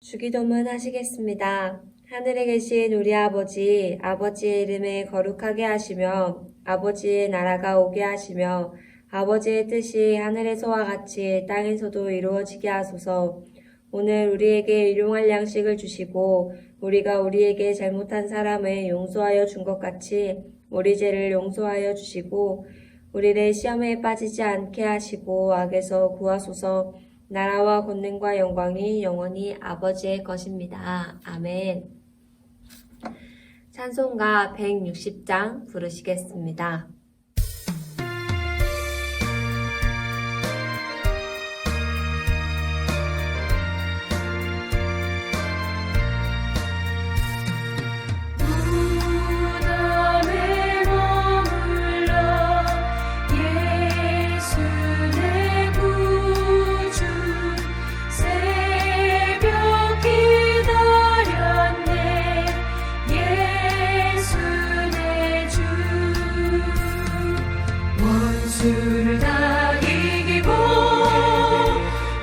주기도문 하시겠습니다. 하늘에 계신 우리 아버지, 아버지의 이름을 거룩하게 하시며 아버지의 나라가 오게 하시며 아버지의 뜻이 하늘에서와 같이 땅에서도 이루어지게 하소서. 오늘 우리에게 일용할 양식을 주시고 우리가 우리에게 잘못한 사람을 용서하여 준 것 같이 우리 죄를 용서하여 주시고 우리를 시험에 빠지지 않게 하시고 악에서 구하소서. 나라와 권능과 영광이 영원히 아버지의 것입니다. 아멘. 찬송가 160장 부르시겠습니다. 원수를 다 이기고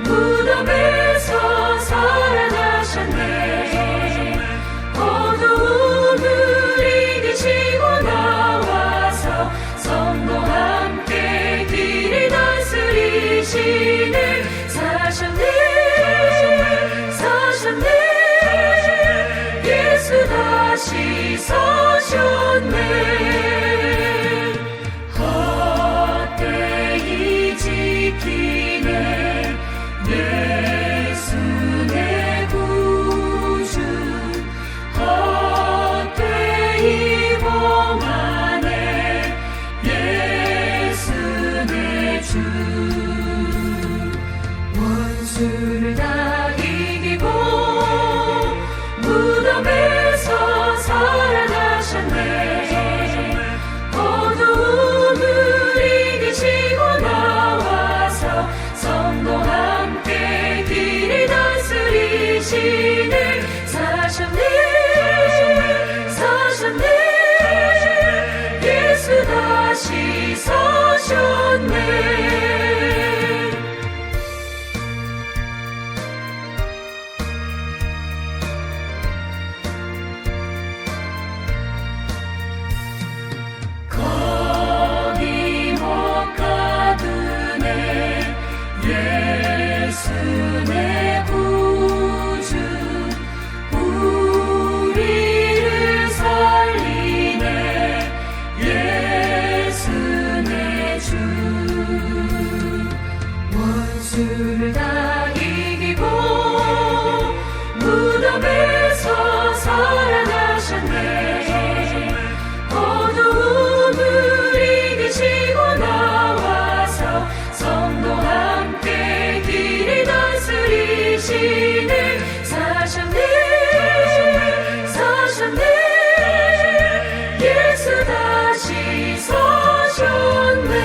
무덤에서 살아나셨네. 어두움을 이기시고 나와서 성도와 함께 길을 다스리시네. 사셨네 예수 다시 서셨네. 예수 내 구주 헛되이 봉하네. 예수 내 주 원수를 다 이기고 무덤에서 살아나셨네. 어두움을 이기시고 나와서 성도와 다스리시네. 사셨네 예수 다시 서셨네. 거기 못 가두네. 예수 내 구주 우리를 살리네. 예수 내 주 원수를 다 이기고 무덤에서 살아나셨네. 어두움을 이기시고 나와서 성도와 함께 길을 다스리시네. 사셨네 예수 다시 서셨네.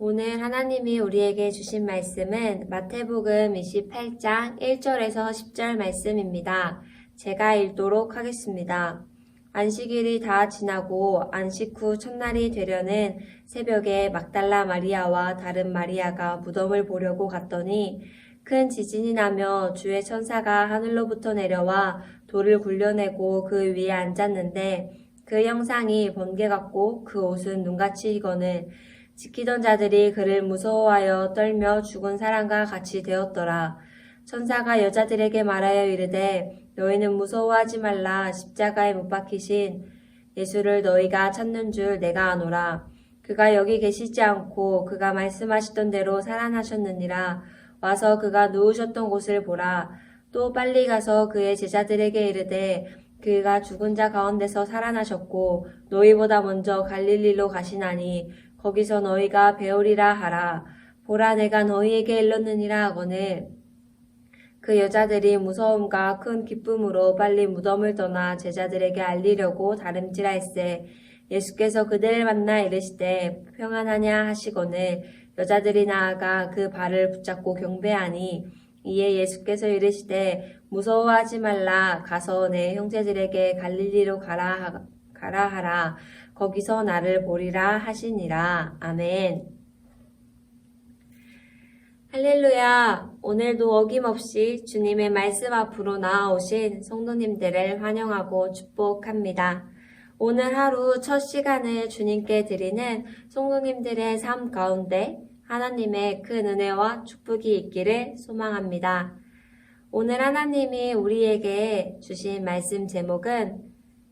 오늘 하나님이 우리에게 주신 말씀은 마태복음 28장 1절에서 10절 말씀입니다. 제가 읽도록 하겠습니다. 안식일이 다 지나고 안식 후 첫날이 되려는 새벽에 막달라 마리아와 다른 마리아가 무덤을 보려고 갔더니 큰 지진이 나며 주의 천사가 하늘로부터 내려와 돌을 굴려내고 그 위에 앉았는데 그 형상이 번개 같고 그 옷은 눈같이 익거늘 지키던 자들이 그를 무서워하여 떨며 죽은 사람과 같이 되었더라. 천사가 여자들에게 말하여 이르되 너희는 무서워하지 말라. 십자가에 못 박히신 예수를 너희가 찾는 줄 내가 아노라. 그가 여기 계시지 않고 그가 말씀하시던 대로 살아나셨느니라. 와서 그가 누우셨던 곳을 보라. 또 빨리 가서 그의 제자들에게 이르되 그가 죽은 자 가운데서 살아나셨고 너희보다 먼저 갈릴리로 가시나니 거기서 너희가 배우리라 하라. 보라 내가 너희에게 일렀느니라 하거늘 그 여자들이 무서움과 큰 기쁨으로 빨리 무덤을 떠나 제자들에게 알리려고 다름질할세. 예수께서 그들을 만나 이르시되 평안하냐 하시거늘 여자들이 나아가 그 발을 붙잡고 경배하니 이에 예수께서 이르시되 무서워하지 말라. 가서 내 형제들에게 갈릴리로 가라 하라. 거기서 나를 보리라 하시니라. 아멘. 할렐루야! 오늘도 어김없이 주님의 말씀 앞으로 나아오신 성도님들을 환영하고 축복합니다. 오늘 하루 첫 시간을 주님께 드리는 성도님들의 삶 가운데 하나님의 큰 은혜와 축복이 있기를 소망합니다. 오늘 하나님이 우리에게 주신 말씀 제목은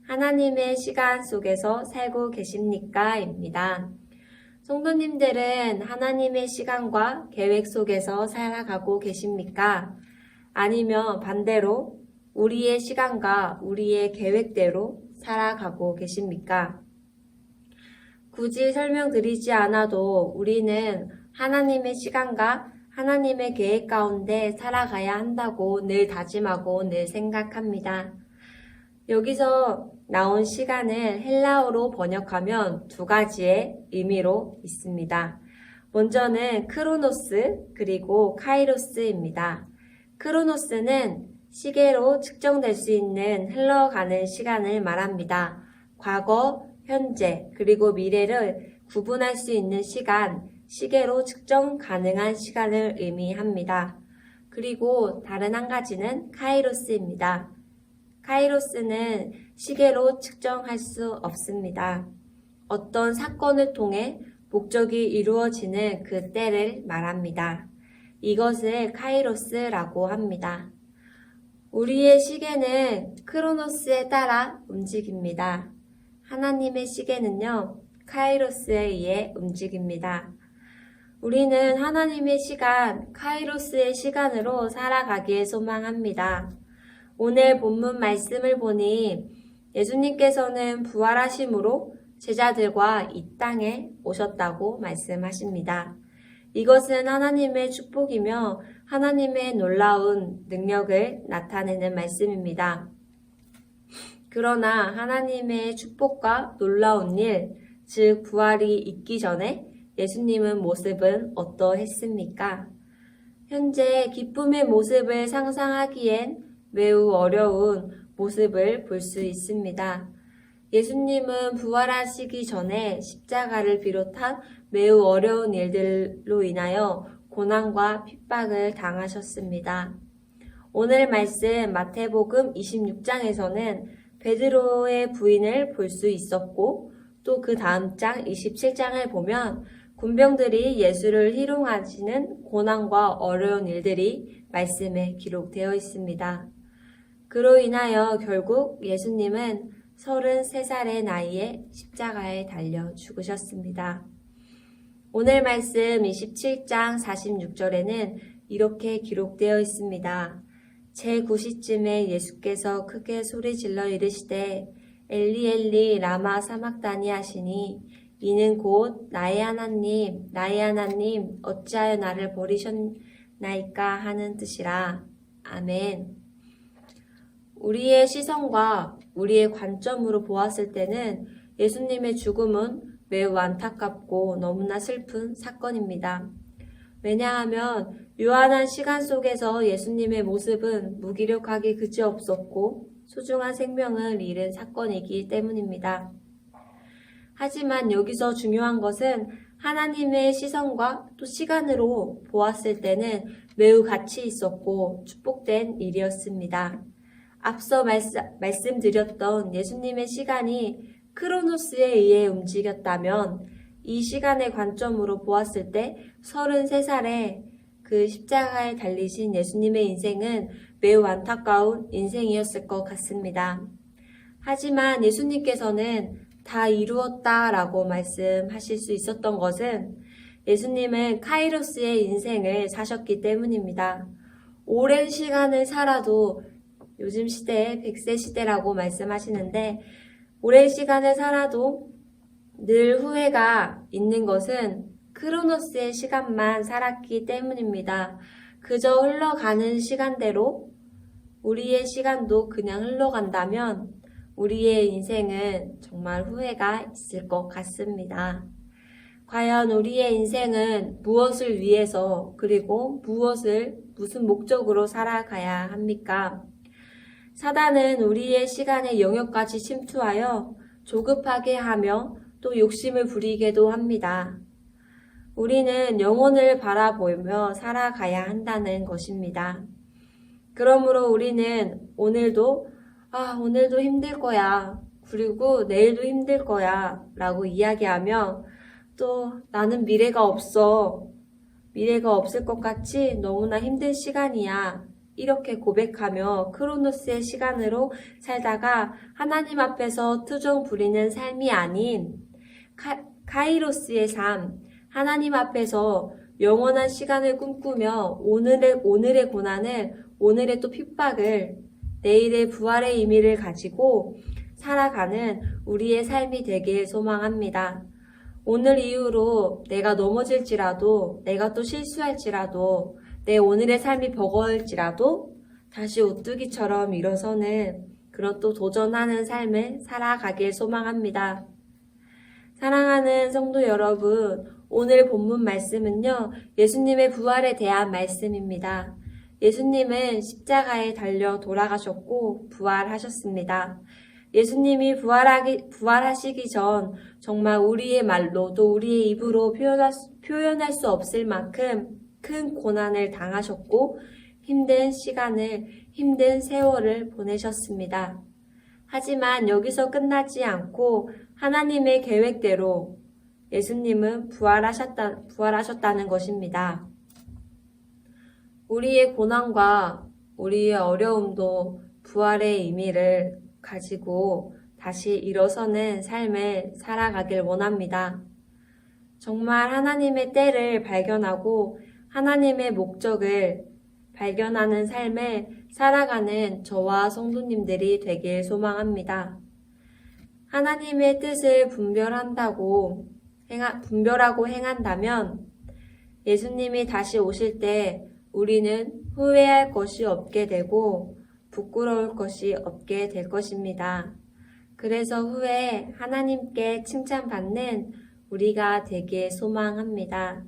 하나님의 시간 속에서 살고 계십니까? 입니다. 성도님들은 하나님의 시간과 계획 속에서 살아가고 계십니까? 아니면 반대로 우리의 시간과 우리의 계획대로 살아가고 계십니까? 굳이 설명드리지 않아도 우리는 하나님의 시간과 하나님의 계획 가운데 살아가야 한다고 늘 다짐하고 늘 생각합니다. 여기서 나온 시간을 헬라어로 번역하면 두 가지의 의미로 있습니다. 먼저는 크로노스 그리고 카이로스입니다. 크로노스는 시계로 측정될 수 있는 흘러가는 시간을 말합니다. 과거, 현재, 그리고 미래를 구분할 수 있는 시간, 시계로 측정 가능한 시간을 의미합니다. 그리고 다른 한 가지는 카이로스입니다. 카이로스는 시계로 측정할 수 없습니다. 어떤 사건을 통해 목적이 이루어지는 그 때를 말합니다. 이것을 카이로스라고 합니다. 우리의 시계는 크로노스에 따라 움직입니다. 하나님의 시계는요, 카이로스에 의해 움직입니다. 우리는 하나님의 시간, 카이로스의 시간으로 살아가기를 소망합니다. 오늘 본문 말씀을 보니 예수님께서는 부활하심으로 제자들과 이 땅에 오셨다고 말씀하십니다. 이것은 하나님의 축복이며 하나님의 놀라운 능력을 나타내는 말씀입니다. 그러나 하나님의 축복과 놀라운 일, 즉 부활이 있기 전에 예수님은 모습은 어떠했습니까? 현재 기쁨의 모습을 상상하기엔 매우 어려운 모습을 볼 수 있습니다. 예수님은 부활하시기 전에 십자가를 비롯한 매우 어려운 일들로 인하여 고난과 핍박을 당하셨습니다. 오늘 말씀 마태복음 26장에서는 베드로의 부인을 볼 수 있었고 또 그 다음 장 27장을 보면 군병들이 예수를 희롱하시는 고난과 어려운 일들이 말씀에 기록되어 있습니다. 그로 인하여 결국 예수님은 33살의 나이에 십자가에 달려 죽으셨습니다. 오늘 말씀 27장 46절에는 이렇게 기록되어 있습니다. 제9시쯤에 예수께서 크게 소리질러 이르시되 엘리 엘리 라마 사막다니 하시니 이는 곧 나의 하나님 어찌하여 나를 버리셨나이까 하는 뜻이라. 아멘. 우리의 시선과 우리의 관점으로 보았을 때는 예수님의 죽음은 매우 안타깝고 너무나 슬픈 사건입니다. 왜냐하면 유한한 시간 속에서 예수님의 모습은 무기력하기 그지없었고 소중한 생명을 잃은 사건이기 때문입니다. 하지만 여기서 중요한 것은 하나님의 시선과 또 시간으로 보았을 때는 매우 가치 있었고 축복된 일이었습니다. 앞서 말씀드렸던 예수님의 시간이 크로노스에 의해 움직였다면 이 시간의 관점으로 보았을 때 33살에 그 십자가에 달리신 예수님의 인생은 매우 안타까운 인생이었을 것 같습니다. 하지만 예수님께서는 다 이루었다라고 말씀하실 수 있었던 것은 예수님은 카이로스의 인생을 사셨기 때문입니다. 오랜 시간을 살아도 요즘 시대에 100세 시대라고 말씀하시는데 오랜 시간을 살아도 늘 후회가 있는 것은 크로노스의 시간만 살았기 때문입니다. 그저 흘러가는 시간대로 우리의 시간도 그냥 흘러간다면 우리의 인생은 정말 후회가 있을 것 같습니다. 과연 우리의 인생은 무엇을 위해서 그리고 무슨 목적으로 살아가야 합니까? 사단은 우리의 시간의 영역까지 침투하여 조급하게 하며 또 욕심을 부리게도 합니다. 우리는 영혼을 바라보며 살아가야 한다는 것입니다. 그러므로 우리는 오늘도 오늘도 힘들 거야. 그리고 내일도 힘들 거야. 라고 이야기하며 또 나는 미래가 없어. 미래가 없을 것 같이 너무나 힘든 시간이야. 이렇게 고백하며 크로노스의 시간으로 살다가 하나님 앞에서 투정 부리는 삶이 아닌 카이로스의 삶, 하나님 앞에서 영원한 시간을 꿈꾸며 오늘의 고난을, 오늘의 또 핍박을, 내일의 부활의 의미를 가지고 살아가는 우리의 삶이 되길 소망합니다. 오늘 이후로 내가 넘어질지라도, 내가 또 실수할지라도, 내 오늘의 삶이 버거울지라도 다시 오뚜기처럼 일어서는 그런 또 도전하는 삶을 살아가길 소망합니다. 사랑하는 성도 여러분, 오늘 본문 말씀은요, 예수님의 부활에 대한 말씀입니다. 예수님은 십자가에 달려 돌아가셨고 부활하셨습니다. 예수님이 부활하시기 전 정말 우리의 말로 또 우리의 입으로 표현할 수 없을 만큼 큰 고난을 당하셨고 힘든 시간을, 힘든 세월을 보내셨습니다. 하지만 여기서 끝나지 않고 하나님의 계획대로 예수님은 부활하셨다는 것입니다. 우리의 고난과 우리의 어려움도 부활의 의미를 가지고 다시 일어서는 삶을 살아가길 원합니다. 정말 하나님의 때를 발견하고 하나님의 목적을 발견하는 삶을 살아가는 저와 성도님들이 되길 소망합니다. 하나님의 뜻을 분별하고 행한다면 예수님이 다시 오실 때 우리는 후회할 것이 없게 되고 부끄러울 것이 없게 될 것입니다. 그래서 후에 하나님께 칭찬받는 우리가 되길 소망합니다.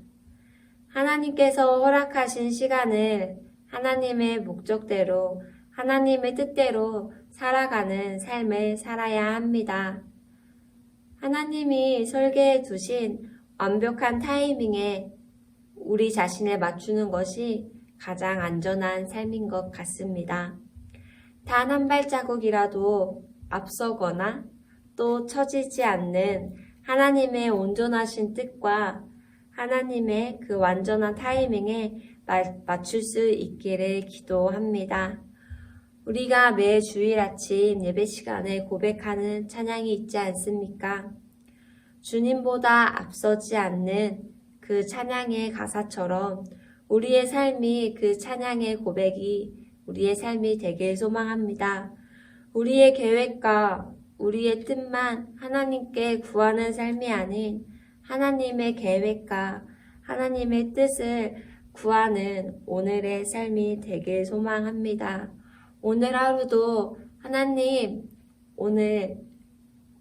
하나님께서 허락하신 시간을 하나님의 목적대로, 하나님의 뜻대로 살아가는 삶을 살아야 합니다. 하나님이 설계해 두신 완벽한 타이밍에 우리 자신을 맞추는 것이 가장 안전한 삶인 것 같습니다. 단 한 발자국이라도 앞서거나 또 처지지 않는 하나님의 온전하신 뜻과 하나님의 그 완전한 타이밍에 맞출 수 있기를 기도합니다. 우리가 매 주일 아침 예배 시간에 고백하는 찬양이 있지 않습니까? 주님보다 앞서지 않는 그 찬양의 가사처럼 우리의 삶이 그 찬양의 고백이 우리의 삶이 되길 소망합니다. 우리의 계획과 우리의 뜻만 하나님께 구하는 삶이 아닌 하나님의 계획과 하나님의 뜻을 구하는 오늘의 삶이 되길 소망합니다. 오늘 하루도 하나님, 오늘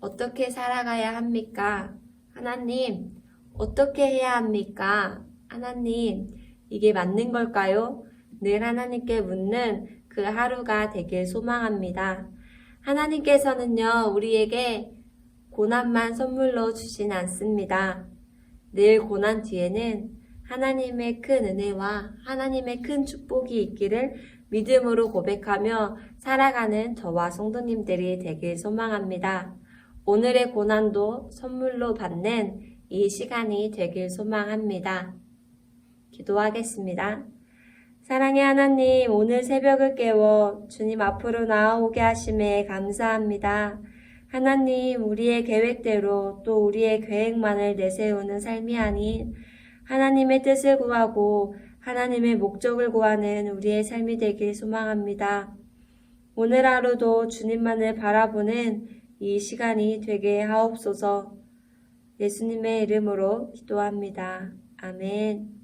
어떻게 살아가야 합니까? 하나님, 어떻게 해야 합니까? 하나님, 이게 맞는 걸까요? 늘 하나님께 묻는 그 하루가 되길 소망합니다. 하나님께서는요, 우리에게 고난만 선물로 주진 않습니다. 늘 고난 뒤에는 하나님의 큰 은혜와 하나님의 큰 축복이 있기를 믿음으로 고백하며 살아가는 저와 성도님들이 되길 소망합니다. 오늘의 고난도 선물로 받는 이 시간이 되길 소망합니다. 기도하겠습니다. 사랑의 하나님, 오늘 새벽을 깨워 주님 앞으로 나아오게 하심에 감사합니다. 하나님, 우리의 계획대로 또 우리의 계획만을 내세우는 삶이 아닌 하나님의 뜻을 구하고 하나님의 목적을 구하는 우리의 삶이 되길 소망합니다. 오늘 하루도 주님만을 바라보는 이 시간이 되게 하옵소서. 예수님의 이름으로 기도합니다. 아멘.